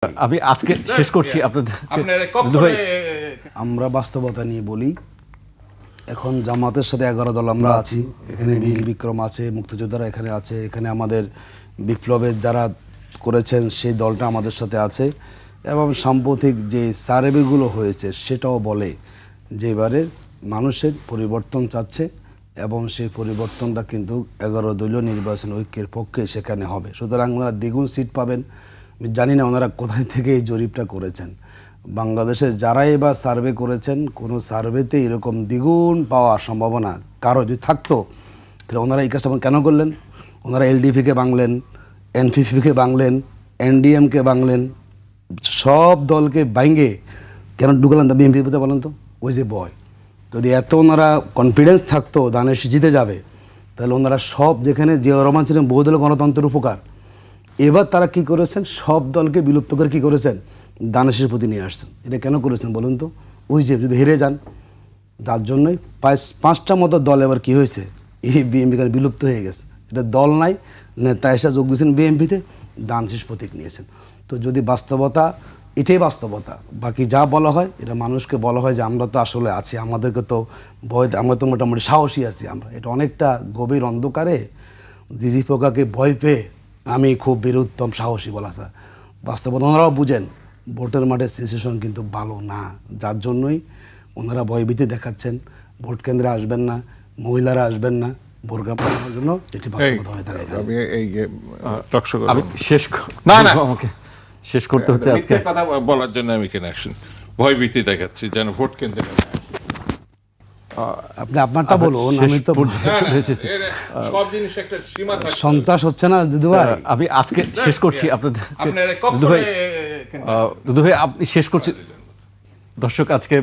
আমি আজকে শেষ করছি আপনাদের আমরা বাস্তবতা নিয়ে বলি। এখন জামাতের সাথে 11 দল আমরা আছি। এখানে বীর বিক্রম আছে, মুক্তিযোদ্ধারা এখানে আছে, এখানে আমাদের বিপ্লবের যারা করেছেন সেই দলটা আমাদের সাথে আছে। এবং সাম্প্রতিক যে সার্ভেগুলো হয়েছে সেটাও বলে যে এবারে মানুষের পরিবর্তন চাচ্ছে এবং সেই পরিবর্তনটা কিন্তু 11 দলীয় নির্বাচন ঐক্যের পক্ষে সেখানে হবে। সুতরাং ওনারা দ্বিগুণ সিট পাবেন। আমি জানি না ওনারা কোথায় থেকে এই জরিপটা করেছেন। বাংলাদেশে যারাই এবার সার্ভে করেছেন কোনো সার্ভেতে এরকম দ্বিগুণ পাওয়ার সম্ভাবনা কারো যদি থাকতো তাহলে ওনারা এই কাজটা কেন করলেন? ওনারা এলডিপিকে ভাঙলেন, এনপিপিকে ভাঙলেন, এনডিএমকে ভাঙলেন, সব দলকে ভাঙে কেন ঢুকলেন তা বিএনপিতে বলেন তো? ওই যে বয়, যদি এত ওনারা কনফিডেন্স থাকতো দানেশ জিতে যাবে তাহলে ওনারা সব, যেখানে জিয়াউর রহমান ছিলেন বহুদল গণতন্ত্রের উপকার, এবার তারা কি করেছেন? সব দলকে বিলুপ্ত করে কি করেছেন? দানেশের প্রতি নিয়ে আসছেন। এটা কেন করেছেন বলুন তো? ওই যে যদি হেরে যান, তার জন্যই 5টা মতো দল এবার কি হয়েছে, এই বিএনপি বিলুপ্ত হয়ে গেছে। এটা দল নাই, নেতা এসে যোগ দিয়েছেন বিএনপিতে, দানেশের প্রতীক নিয়েছেন। তো যদি বাস্তবতা, এটাই বাস্তবতা। বাকি যা বলা হয় এটা মানুষকে বলা হয় যে আমরা তো আসলে আছি, আমাদেরকে তো ভয়, আমরা তো মোটামুটি সাহসী আছি। আমরা এটা অনেকটা গভীর অন্ধকারে জিজি পোকাকে ভয় পেয়ে আমি খুব বীরুত্তম সাহসী বলা যায়। বাস্তবতা ওনারাও বুঝেন ভোটের মাঠে সিচুয়েশন কিন্তু ভালো না, যার জন্যই ওনারা ভয়ভীতি দেখাচ্ছেন। ভোট কেন্দ্রে আসবেন না, মহিলারা আসবেন না, বোরকা পরানোর জন্য এটি বাস্তবতা হয়ে থাকে। আমি শেষ আমাকে শেষ করতে হচ্ছে আজকে কথা বলার জন্য আমি কেন অ্যাকশন ভয়ভীতি দেখাচ্ছি যেন ভোট কেন্দ্রে আপনি আপনারটা বলুন। আমি তো সব জিনিস একটা সীমা থাকে। সন্ত্রাস হচ্ছে না দিদু ভাই? আমি আজকে শেষ করছি আপনাদের আপনারা দুধু ভাই আপনি শেষ করছি। দর্শক আজকে